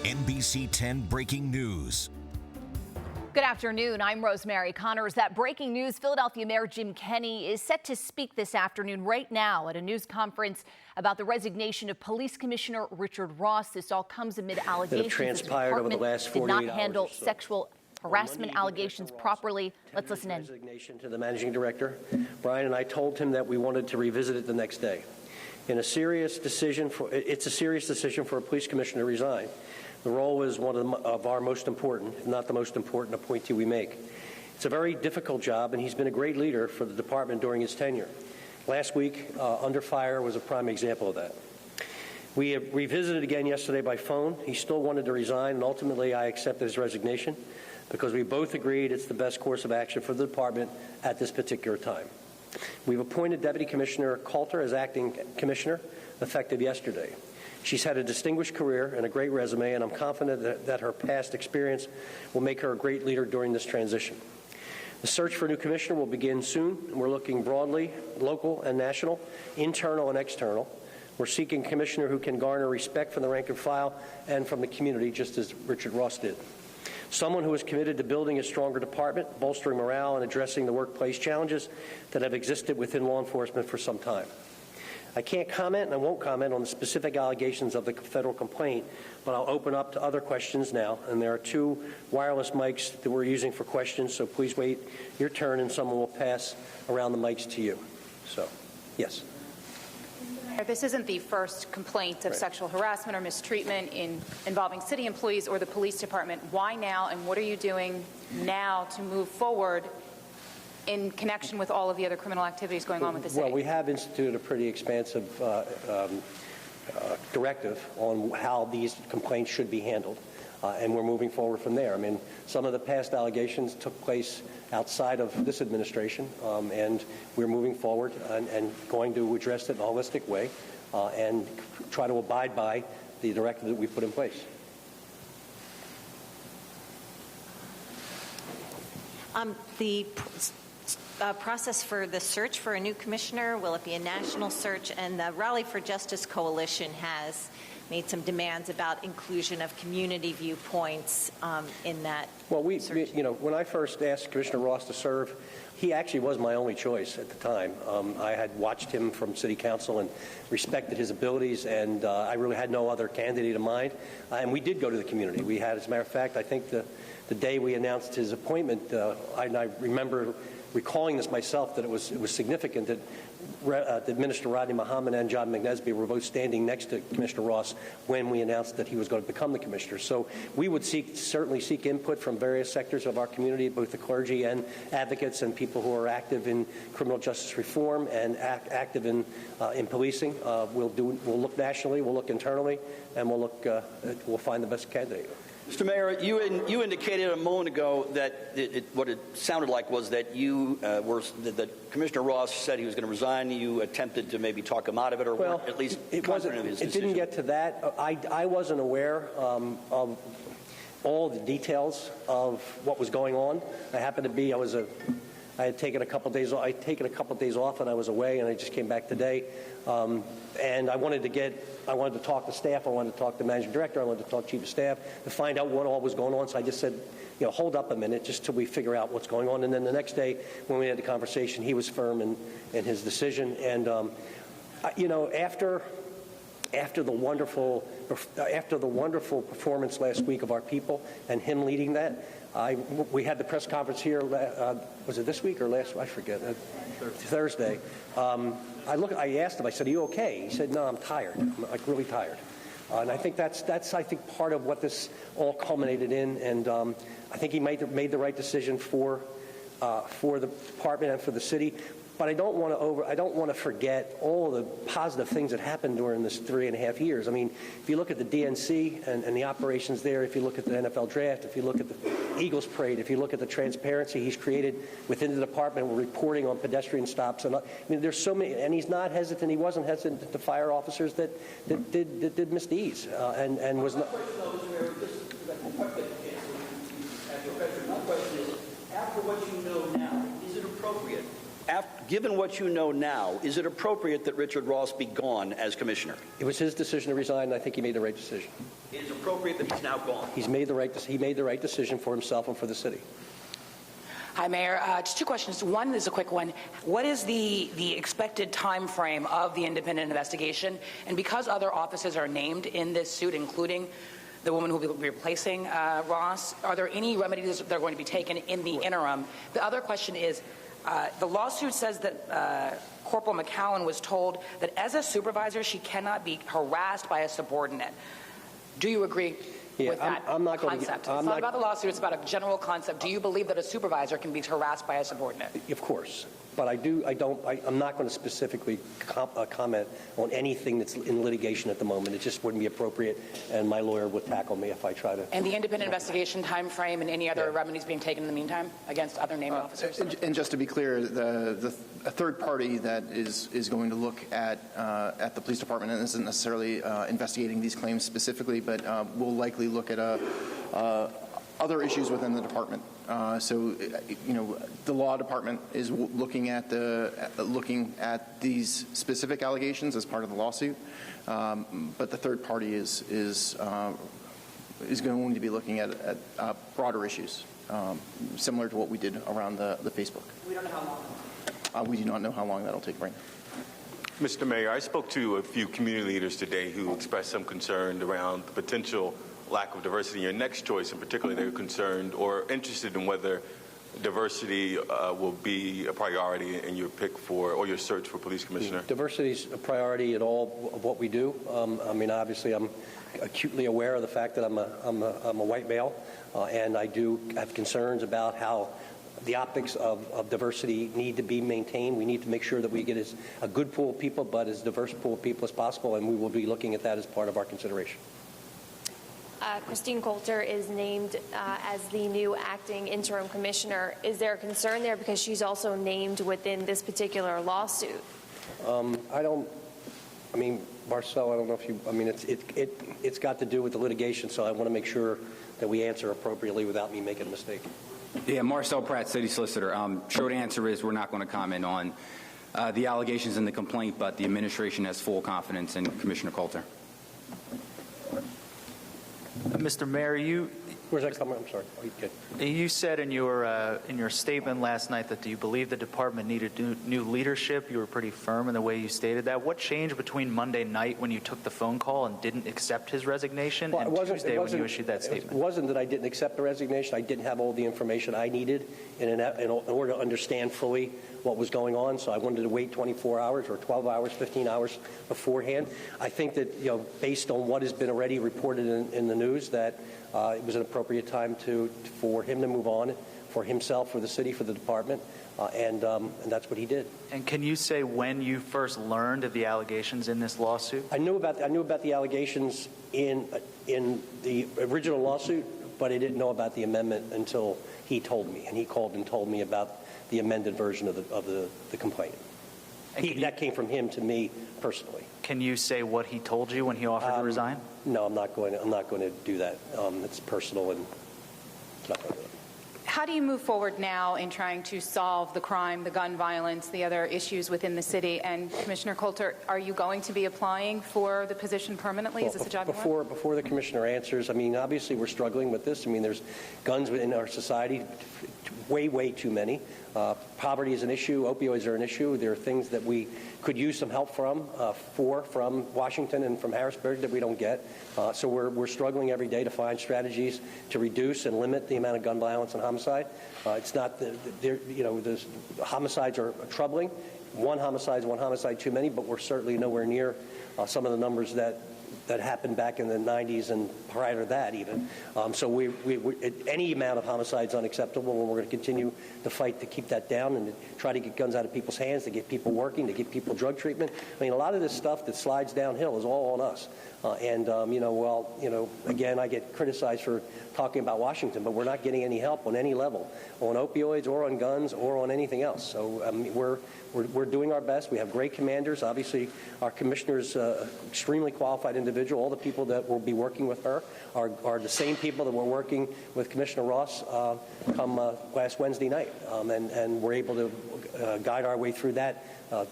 NBC10 Breaking News. Good afternoon. I'm Rosemary Connors. That breaking news, Philadelphia Mayor Jim Kenney is set to speak this afternoon right now at a news conference about the resignation of Police Commissioner Richard Ross. This all comes amid allegations transpired over the last 48 did not handle sexual harassment allegations properly. Let's listen in. Resignation to the managing director. Brian and I told him that we wanted to revisit it the next day. It's a serious decision for a police commissioner to resign. The role is one of our most important, if not the most important, appointee we make. It's a very difficult job, and he's been a great leader for the department during his tenure. Last week, under fire was a prime example of that. We have revisited again yesterday by phone. He still wanted to resign, and ultimately I accepted his resignation because we both agreed it's the best course of action for the department at this particular time. We've appointed Deputy Commissioner Coulter as acting commissioner, effective yesterday. She's had a distinguished career and a great resume, and I'm confident that her past experience will make her a great leader during this transition. The search for a new commissioner will begin soon, and we're looking broadly, local and national, internal and external. We're seeking a commissioner who can garner respect from the rank and file and from the community, just as Richard Ross did. Someone who is committed to building a stronger department, bolstering morale, and addressing the workplace challenges that have existed within law enforcement for some time. I can't comment and I won't comment on the specific allegations of the federal complaint, but I'll open up to other questions now. And there are two wireless mics that we're using for questions, so please wait your turn and someone will pass around the mics to you. So, yes. This isn't the first complaint of sexual harassment or mistreatment involving city employees or the police department. Why now, and what are you doing now to move forward in connection with all of the other criminal activities going on with the city? Well, we have instituted a pretty expansive directive on how these complaints should be handled, and we're moving forward from there. I mean, some of the past allegations took place outside of this administration, and we're moving forward and going to address it in a holistic way and try to abide by the directive that we put in place. The process for the search for a new commissioner, will it be a national search? And the Rally for Justice Coalition has made some demands about inclusion of community viewpoints in that. Well, when I first asked Commissioner Ross to serve, he actually was my only choice at the time. I had watched him from City Council and respected his abilities, and I really had no other candidate in mind. And we did go to the community. We had, as a matter of fact, I think the day we announced his appointment, I remember recalling this myself, that it was significant that Minister Rodney Muhammad and John McNesby were both standing next to Commissioner Ross when we announced that he was going to become the commissioner. So we would certainly seek input from various sectors of our community, both the clergy and advocates and people who are active in criminal justice reform and active in policing. We'll look nationally, we'll look internally, and we'll find the best candidate. Mr. Mayor, you indicated a moment ago that what it sounded like was that that Commissioner Ross said he was going to resign. You attempted to maybe talk him out of it, or weren't at least confident of his decision. It didn't get to that. I wasn't aware of all the details of what was going on. I happened to be. I had taken a couple of days. I'd taken a couple of days off, and I was away, and I just came back today. And I wanted to talk to staff. I wanted to talk to the managing director. I wanted to talk to chief of staff to find out what all was going on. So I just said, hold up a minute, just till we figure out what's going on. And then the next day, when we had the conversation, he was firm in his decision. And after the wonderful performance last week of our people and him leading that, we had the press conference here. Was it this week or last? I forget. Thursday. I asked him. I said, "Are you okay?" He said, "No, I'm tired. I'm like really tired." And I think that's part of what this all culminated in. And I think he made the right decision for the department and for the city. But I don't want to forget all the positive things that happened during this 3.5 years. I mean, if you look at the DNC and the operations there, if you look at the NFL draft, if you look at the Eagles parade, if you look at the transparency he's created within the department, we're reporting on pedestrian stops. And I mean, there's so many, and he's not hesitant. He wasn't hesitant to fire officers that did misdeeds and was not. My question is, after what you know now, is it appropriate Given what you know now, is it appropriate that Richard Ross be gone as commissioner? It was his decision to resign, and I think he made the right decision. It is appropriate that he's now gone. He made the right decision for himself and for the city. Hi, Mayor. Just two questions. One is a quick one. What is the expected time frame of the independent investigation? And because other offices are named in this suit, including the woman who will be replacing Ross, are there any remedies that are going to be taken in the interim? The other question is, the lawsuit says that Corporal McCowan was told that as a supervisor, she cannot be harassed by a subordinate. Do you agree with that concept? It's not about the lawsuit, it's about a general concept. Do you believe that a supervisor can be harassed by a subordinate? Of course. But I'm not going to specifically comment on anything that's in litigation at the moment. It just wouldn't be appropriate, and my lawyer would tackle me if I try to. And the independent investigation time frame and any other remedies being taken in the meantime against other named officers? And just to be clear, a third party that is going to look at the police department and isn't necessarily investigating these claims specifically, but will likely look at other issues within the department. So, the law department is looking at these specific allegations as part of the lawsuit, but the third party is going to be looking at broader issues, similar to what we did around the Facebook. We don't know how long. We do not know how long that'll take right now. Mr. Mayor, I spoke to a few community leaders today who expressed some concern around the potential lack of diversity in your next choice. In particular, they were concerned or interested in whether diversity will be a priority in your pick for or your search for police commissioner. Diversity is a priority in all of what we do. Obviously, I'm acutely aware of the fact that I'm a white male, and I do have concerns about how the optics of diversity need to be maintained. We need to make sure that we get a good pool of people, but as diverse pool of people as possible, and we will be looking at that as part of our consideration. Christine Coulter is named as the new acting interim commissioner. Is there a concern there because she's also named within this particular lawsuit? Marcel, I don't know if you, it's got to do with the litigation, so I want to make sure that we answer appropriately without me making a mistake. Yeah, Marcel Pratt, city solicitor. Short answer is we're not going to comment on the allegations in the complaint, but the administration has full confidence in Commissioner Coulter. Mr. Mayor, Where's that coming? I'm sorry. you said in your statement last night that you believe the department needed new leadership. You were pretty firm in the way you stated that. What changed between Monday night when you took the phone call and didn't accept his resignation and Tuesday when you issued that statement? It wasn't that I didn't accept the resignation. I didn't have all the information I needed in order to understand fully what was going on, so I wanted to wait 24 hours or 12 hours, 15 hours beforehand. I think that, based on what has been already reported in the news, that it was an appropriate time for him to move on, for himself, for the city, for the department, and that's what he did. And can you say when you first learned of the allegations in this lawsuit? I knew about the allegations in the original lawsuit, but I didn't know about the amendment until he told me, and he called and told me about the amended version of the complaint. That came from him to me personally. Can you say what he told you when he offered to resign? No, I'm not going to do that. It's personal, and it's not going to do it. How do you move forward now in trying to solve the crime, the gun violence, the other issues within the city? And Commissioner Coulter, are you going to be applying for the position permanently? Is this a job you want? Before the commissioner answers, obviously we're struggling with this. There's guns in our society, way too many. Poverty is an issue. Opioids are an issue. There are things that we could use some help from Washington and from Harrisburg that we don't get. So we're struggling every day to find strategies to reduce and limit the amount of gun violence and homicide. It's not the homicides are troubling. One homicide too many, but we're certainly nowhere near some of the numbers that happened back in the 90s and prior to that even. So any amount of homicide is unacceptable, and we're going to continue to fight to keep that down and to try to get guns out of people's hands, to get people working, to get people drug treatment. A lot of this stuff that slides downhill is all on us. Again, I get criticized for talking about Washington, but we're not getting any help on any level, on opioids or on guns or on anything else. So we're doing our best. We have great commanders. Obviously, our commissioner's extremely qualified individual. individual. All the people that will be working with her are the same people that were working with Commissioner Ross come last Wednesday night, and we're able to guide our way through that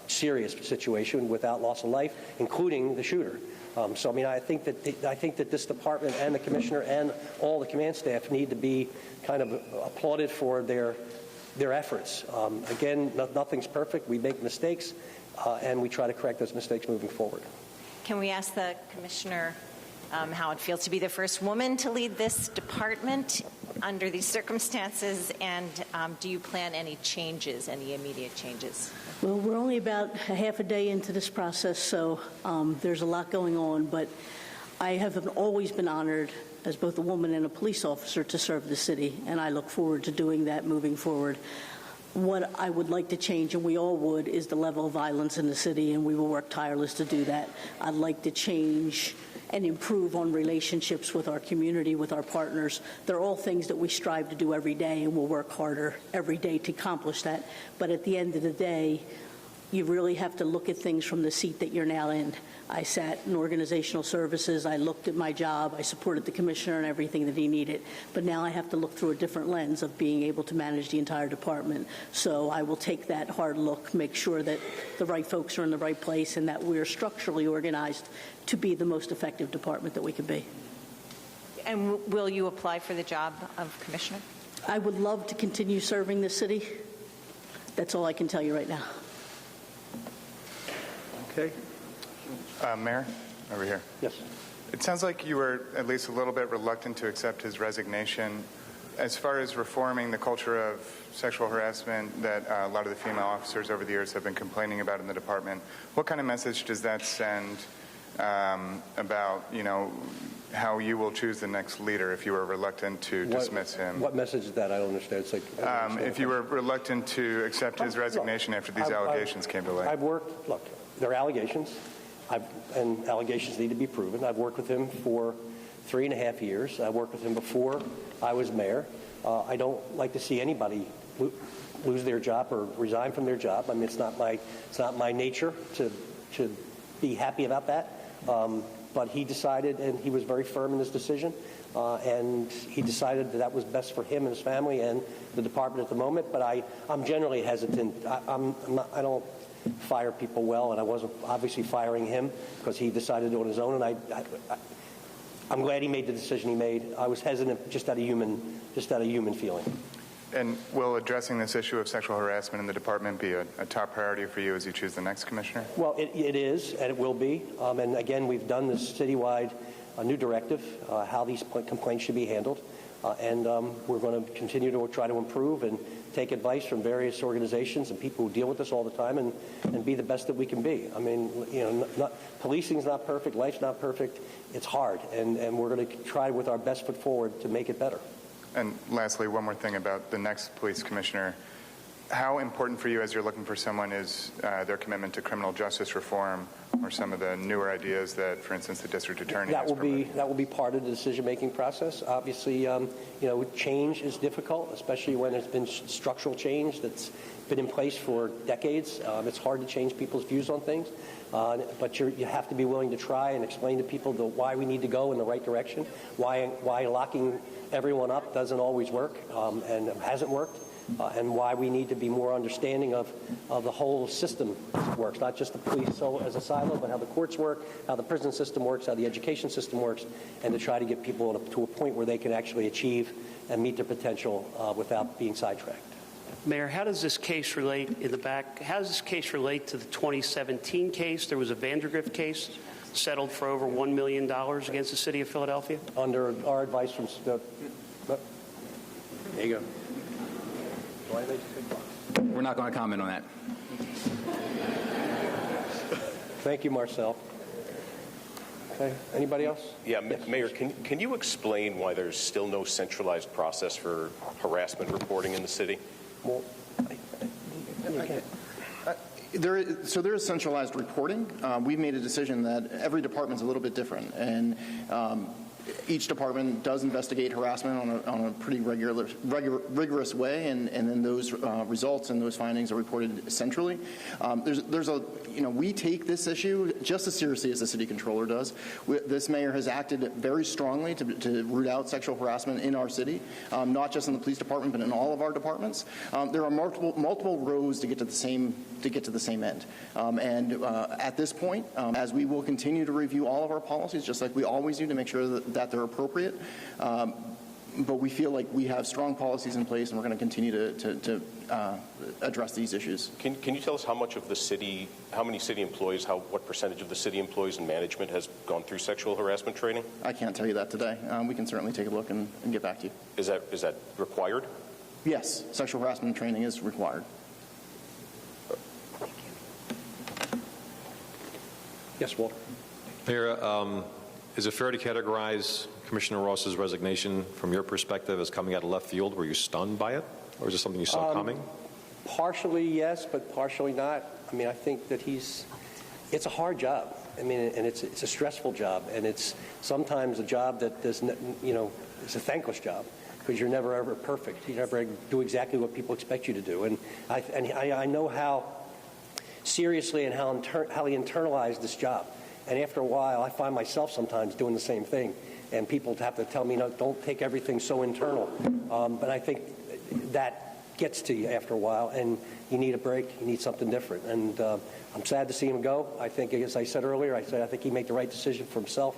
serious situation without loss of life, including the shooter. So, I mean, I think that this department and the commissioner and all the command staff need to be kind of applauded for their efforts. Again, nothing's perfect. We make mistakes, and we try to correct those mistakes moving forward. Can we ask the commissioner how it feels to be the first woman to lead this department under these circumstances, and do you plan any changes, any immediate changes? Well, we're only about a half a day into this process, so there's a lot going on, but I have always been honored as both a woman and a police officer to serve the city, and I look forward to doing that moving forward. What I would like to change, and we all would, is the level of violence in the city, and we will work tireless to do that. I'd like to change and improve on relationships with our community, with our partners. They're all things that we strive to do every day, and we'll work harder every day to accomplish that. But at the end of the day, you really have to look at things from the seat that you're now in. I sat in organizational services. I looked at my job. I supported the commissioner and everything that he needed. But now I have to look through a different lens of being able to manage the entire department. So I will take that hard look, make sure that the right folks are in the right place, and that we're structurally organized to be the most effective department that we can be. And will you apply for the job of commissioner? I would love to continue serving the city. That's all I can tell you right now. Okay. Mayor, over here. Yes. It sounds like you were at least a little bit reluctant to accept his resignation. As far as reforming the culture of sexual harassment that a lot of the female officers over the years have been complaining about in the department, what kind of message does that send about, how you will choose the next leader if you were reluctant to dismiss him? What message is that? I don't understand. It's like, if you were reluctant to accept his resignation after these allegations came to light. I've worked, look, there are allegations, and allegations need to be proven. I've worked with him for 3.5 years. I worked with him before I was mayor. I don't like to see anybody lose their job or resign from their job. I mean, it's not my nature to be happy about that. But he decided, and he was very firm in his decision, and he decided that was best for him and his family and the department at the moment. But I'm generally hesitant. I don't fire people well, and I wasn't obviously firing him because he decided on his own. And I'm glad he made the decision he made. I was hesitant just out of human feeling. And will addressing this issue of sexual harassment in the department be a top priority for you as you choose the next commissioner? Well, it is, and it will be. And again, we've done this citywide new directive, how these complaints should be handled. And we're going to continue to try to improve and take advice from various organizations and people who deal with this all the time and be the best that we can be. I mean, policing's not perfect, life's not perfect. It's hard, and we're going to try with our best foot forward to make it better. And lastly, one more thing about the next police commissioner. How important for you as you're looking for someone is their commitment to criminal justice reform or some of the newer ideas that, for instance, the district attorney has promoted? That will be part of the decision-making process. Obviously, change is difficult, especially when there's been structural change that's been in place for decades. It's hard to change people's views on things, but you have to be willing to try and explain to people why we need to go in the right direction, why locking everyone up doesn't always work and hasn't worked. And why we need to be more understanding of the whole system works, not just the police as a silo, but how the courts work, how the prison system works, how the education system works, and to try to get people to a point where they can actually achieve and meet their potential without being sidetracked. Mayor, how does this case relate in the back? How does this case relate to the 2017 case? There was a Vandergrift case settled for over $1 million against the city of Philadelphia? Under our advice from there you go. We're not going to comment on that. Thank you, Marcel. Okay. Anybody else? Yeah, Mayor, can you explain why there's still no centralized process for harassment reporting in the city? Well, there is centralized reporting. We've made a decision that every department's a little bit different, and each department does investigate harassment on a pretty rigorous way, and then those results and those findings are reported centrally. We take this issue just as seriously as the city controller does. This mayor has acted very strongly to root out sexual harassment in our city, not just in the police department, but in all of our departments. There are multiple roads to get to the same end. At this point, as we will continue to review all of our policies, just like we always do, to make sure that they're appropriate. But we feel like we have strong policies in place, and we're going to continue to address these issues. Can you tell us how many city employees, what percentage of the city employees and management has gone through sexual harassment training? I can't tell you that today. We can certainly take a look and get back to you. Is that required? Yes, sexual harassment training is required. Yes, Walter. Mayor, is it fair to categorize Commissioner Ross's resignation from your perspective as coming out of left field? Were you stunned by it? Or is it something you saw coming? Partially, yes, but partially not. I mean, I think that it's a hard job. I mean, and it's a stressful job, and it's sometimes a job that does, it's a thankless job, because you're never ever perfect. You never do exactly what people expect you to do. And I know how seriously and how he internalized this job. And after a while, I find myself sometimes doing the same thing. And people have to tell me, no, don't take everything so internal. But I think that gets to you after a while, and you need a break. You need something different. And I'm sad to see him go. I think, as I said earlier, I think he made the right decision for himself,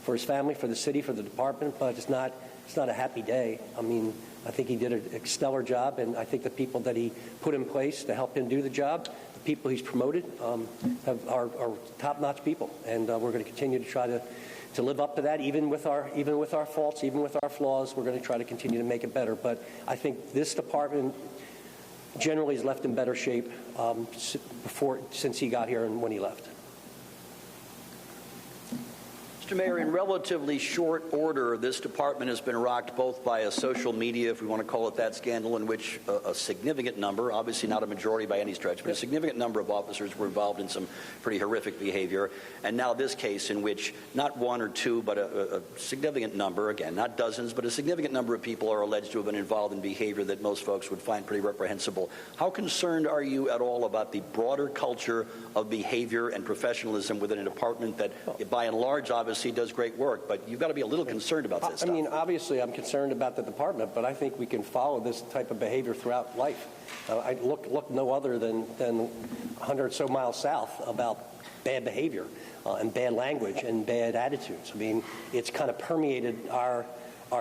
for his family, for the city, for the department. But it's not a happy day. I mean, I think he did a stellar job, and I think the people that he put in place to help him do the job, the people he's promoted, are top-notch people. And we're going to continue to try to live up to that, even with our faults, even with our flaws. We're going to try to continue to make it better. But I think this department generally is left in better shape since he got here and when he left. Mr. Mayor, in relatively short order, this department has been rocked both by a social media, if we want to call it that, scandal in which a significant number, obviously not a majority by any stretch, but a significant number of officers were involved in some pretty horrific behavior. And now this case in which not one or two, but a significant number, again, not dozens, but a significant number of people are alleged to have been involved in behavior that most folks would find pretty reprehensible. How concerned are you at all about the broader culture of behavior and professionalism within a department that, by and large, obviously does great work, but you've got to be a little concerned about this stuff. I mean, obviously, I'm concerned about the department, but I think we can follow this type of behavior throughout life. I look no other than 100 or so miles south about bad behavior and bad language and bad attitudes. I mean, it's kind of permeated our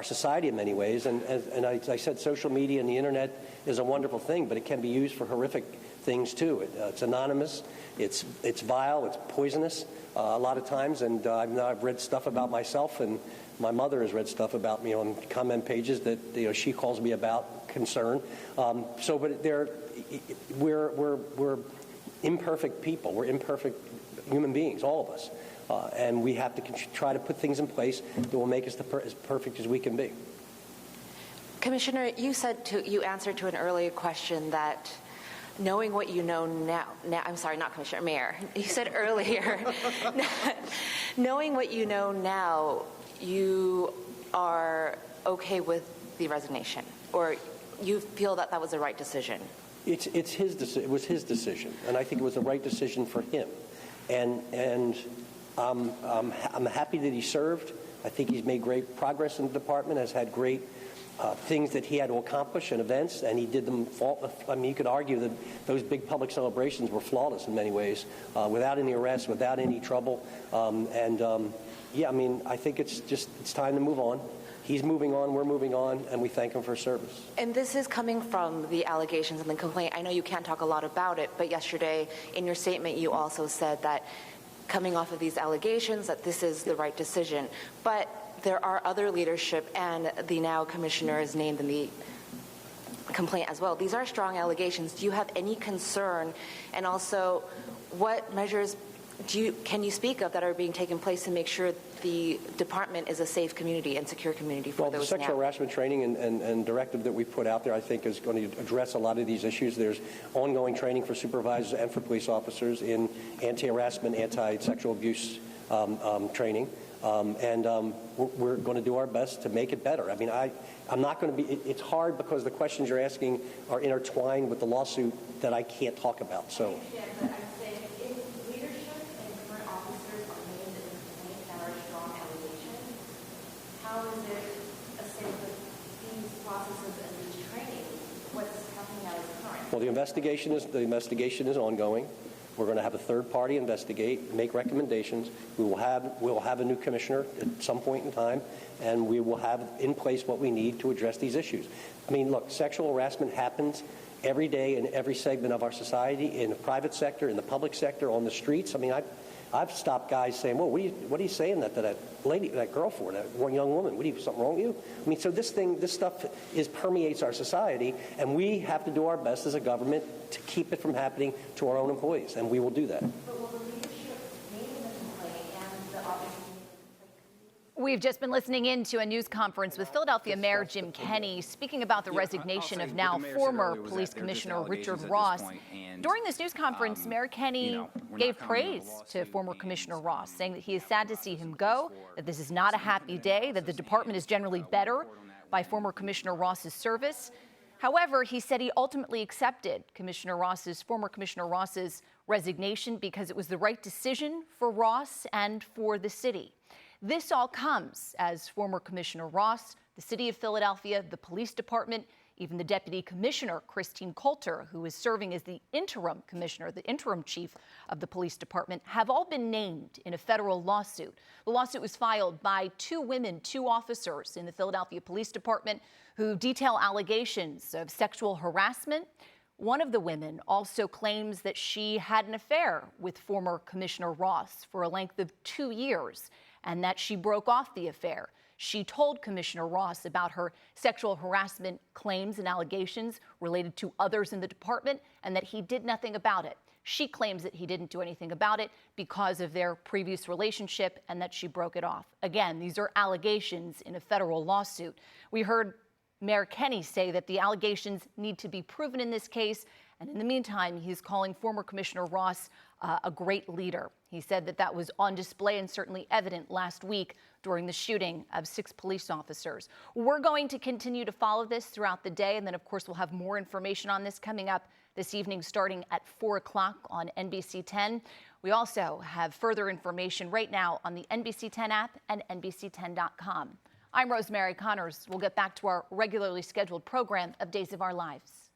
society in many ways, and as I said, social media and the internet is a wonderful thing, but it can be used for horrific things too. It's anonymous, it's vile, it's poisonous a lot of times, and I've read stuff about myself, and my mother has read stuff about me on comment pages that she calls me about concern. But we're imperfect people. We're imperfect human beings, all of us, and we have to try to put things in place that will make us as perfect as we can be. Commissioner, you answered to an earlier question that knowing what you know now, I'm sorry, not Commissioner, Mayor. You said earlier, knowing what you know now, you are okay with the resignation, or you feel that was the right decision? It's his decision. It was his decision, and I think it was the right decision for him. And I'm happy that he served. I think he's made great progress in the department. Has had great things that he had to accomplish and events, and he did them. I mean, you could argue that those big public celebrations were flawless in many ways, without any arrests, without any trouble. Yeah, I mean, I think it's time to move on. He's moving on, we're moving on, and we thank him for his service. And this is coming from the allegations and the complaint. I know you can't talk a lot about it, but yesterday in your statement you also said that coming off of these allegations that this is the right decision. But there are other leadership, and the now commissioner is named in the complaint as well. These are strong allegations. Do you have any concern? And also, what measures can you speak of that are being taken place to make sure the department is a safe community and secure community for those now? Well, the sexual harassment training and directive that we put out there, I think, is going to address a lot of these issues. There's ongoing training for supervisors and for police officers in anti-harassment, anti-sexual abuse training. We're going to do our best to make it better. I mean, I'm not going to be, it's hard because the questions you're asking are intertwined with the lawsuit that I can't talk about. So. Yeah, but I'm saying if leadership and current officers are named in the complaint that are strong allegations, how is it a safe that these processes and these training, what's happening now is current? Well, the investigation is ongoing. We're going to have a third party investigate, make recommendations. We'll have a new commissioner at some point in time, and we will have in place what we need to address these issues. I mean, look, sexual harassment happens every day in every segment of our society, in the private sector, in the public sector, on the streets. I mean, I've stopped guys saying, "Well, what are you saying that to that lady, that girl for, that one young woman? What are you, something wrong with you?" I mean, so this stuff permeates our society, and we have to do our best as a government to keep it from happening to our own employees, and we will do that. But will the leadership name in the complaint and the office name in the complaint? We've just been listening in to a news conference with Philadelphia Mayor Jim Kenney speaking about the resignation of now former Police Commissioner Richard Ross. During this news conference, Mayor Kenney gave praise to former Commissioner Ross, saying that he is sad to see him go, that this is not a happy day, that the department is generally better by former Commissioner Ross's service. However, he said he ultimately accepted former Commissioner Ross's resignation because it was the right decision for Ross and for the city. This all comes as former Commissioner Ross, the City of Philadelphia, the Police Department, even the Deputy Commissioner, Christine Coulter, who is serving as the interim commissioner, the interim chief of the Police Department, have all been named in a federal lawsuit. The lawsuit was filed by two officers in the Philadelphia Police Department who detail allegations of sexual harassment. One of the women also claims that she had an affair with former Commissioner Ross for a length of 2 years and that she broke off the affair. She told Commissioner Ross about her sexual harassment claims and allegations related to others in the department and that he did nothing about it. She claims that he didn't do anything about it because of their previous relationship and that she broke it off. Again, these are allegations in a federal lawsuit. We heard Mayor Kenney say that the allegations need to be proven in this case, and in the meantime, he's calling former Commissioner Ross a great leader. He said that that was on display and certainly evident last week during the shooting of 6 police officers. We're going to continue to follow this throughout the day, and then, of course, we'll have more information on this coming up this evening starting at 4 o'clock on NBC10. We also have further information right now on the NBC10 app and NBC10.com. I'm Rosemary Connors. We'll get back to our regularly scheduled program of Days of Our Lives.